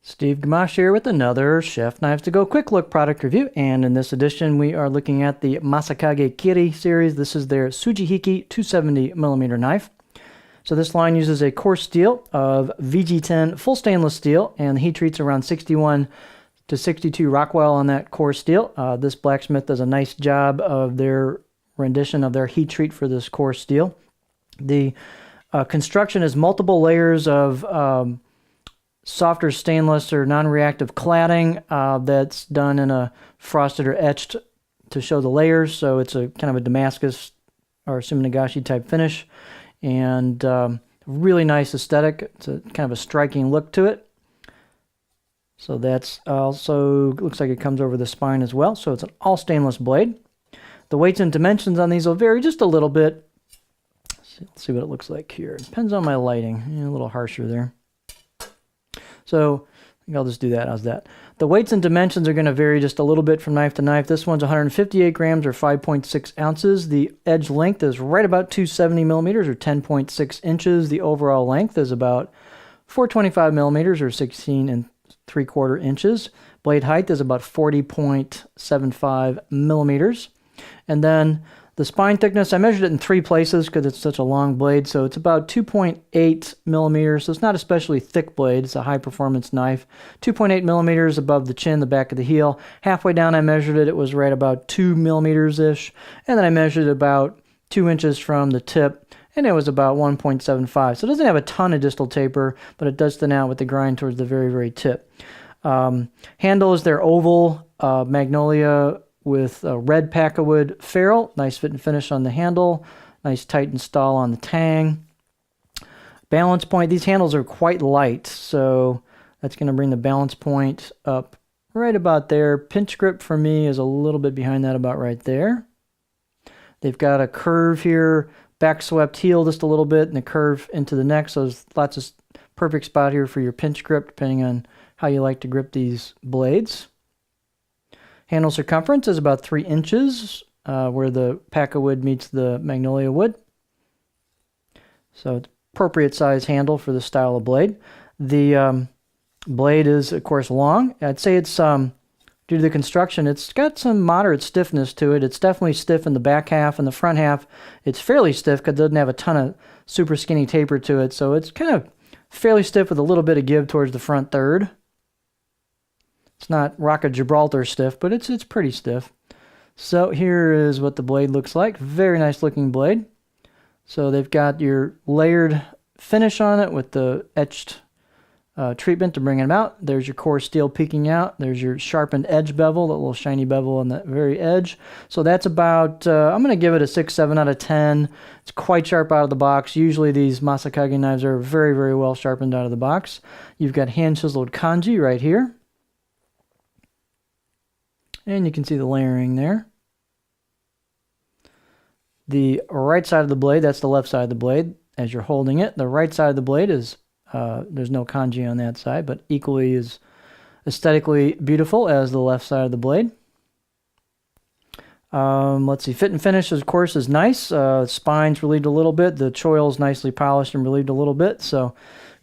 Steve Gamache here with another Chef Knives to Go quick look product review, and in this edition we are looking at the Masakage Kiri series. This is their Sujihiki 270mm knife. So this line uses a coarse steel of VG10 full stainless steel, and the heat treat's around 61 to 62 Rockwell on that coarse steel. This blacksmith does a nice job of their rendition of their heat treat for this coarse steel. The construction is multiple layers of softer stainless or non-reactive cladding that's done in a frosted or etched to show the layers. So it's a kind of a Damascus or Suminagashi type finish, and really nice aesthetic. It's a kind of a striking look to it. So that's also looks like it comes over the spine as well. So it's an all stainless blade. The weights and dimensions on these will vary just a little bit. Let's see what it looks like here. It depends on my lighting. A little harsher there. So I think I'll just do that. How's that? The weights and dimensions are going to vary just a little bit from knife to knife. This one's 158 grams or 5.6 ounces. The edge length is right about 270 millimeters or 10.6 inches. The overall length is about 425 millimeters or 16 3/4 inches. Blade height is about 40.75 millimeters. And then the spine thickness, I measured it in 3 places because it's such a long blade, so it's about 2.8 millimeters, so it's not especially thick blade. It's a high-performance knife. 2.8 millimeters above the chin, the back of the heel. Halfway down I measured it, it was right about 2 millimeters-ish, and then I measured about 2 inches from the tip, and it was about 1.75. So it doesn't have a ton of distal taper, but it does thin out with the grind towards the very, very tip. Handle is their oval magnolia with a red packawood ferrule. Nice fit and finish on the handle. Nice tight install on the tang. Balance point. These handles are quite light, so that's going to bring the balance point up right about there. Pinch grip for me is a little bit behind that, about right there. They've got a curve here, back swept heel just a little bit, and a curve into the neck, so there's lots of perfect spot here for your pinch grip, depending on how you like to grip these blades. Handle circumference is about 3 inches where the packawood meets the magnolia wood. So it's appropriate size handle for the style of blade. The blade is, of course, long. I'd say it's, due to the construction, it's got some moderate stiffness to it. It's definitely stiff in the back half. In the front half, it's fairly stiff because it doesn't have a ton of super skinny taper to it. So it's kind of fairly stiff with a little bit of give towards the front third. It's not Rock of Gibraltar stiff, but it's pretty stiff. So here is what the blade looks like. Very nice looking blade. So they've got your layered finish on it with the etched treatment to bring them out. There's your core steel peeking out. There's your sharpened edge bevel, that little shiny bevel on the very edge. So that's about, I'm going to give it a 6, 7 out of 10. It's quite sharp out of the box. Usually these Masakage knives are very, very well sharpened out of the box. You've got hand chiseled kanji right here. And you can see the layering there. The right side of the blade, that's the left side of the blade as you're holding it. The right side of the blade is, there's no kanji on that side, but equally as aesthetically beautiful as the left side of the blade. Let's see, fit and finish, of course, is nice. Spine's relieved a little bit. The choil's nicely polished and relieved a little bit, so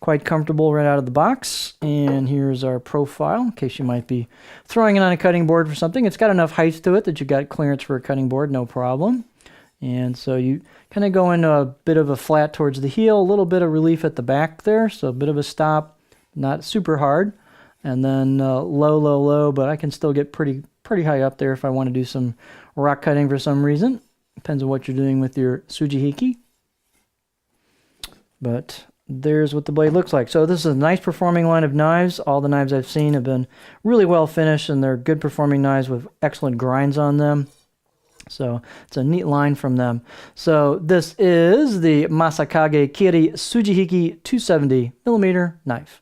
quite comfortable right out of the box. And here's our profile, in case you might be throwing it on a cutting board for something. It's got enough height to it that you got clearance for a cutting board, no problem. And so you kind of go into a bit of a flat towards the heel, a little bit of relief at the back there, so a bit of a stop, not super hard. And then low, low, low, but I can still get pretty high up there if I want to do some rock cutting for some reason. Depends on what you're doing with your Sujihiki. But there's what the blade looks like. So this is a nice performing line of knives. All the knives I've seen have been really well finished, and they're good performing knives with excellent grinds on them. So it's a neat line from them. So this is the Masakage Kiri Sujihiki 270mm knife.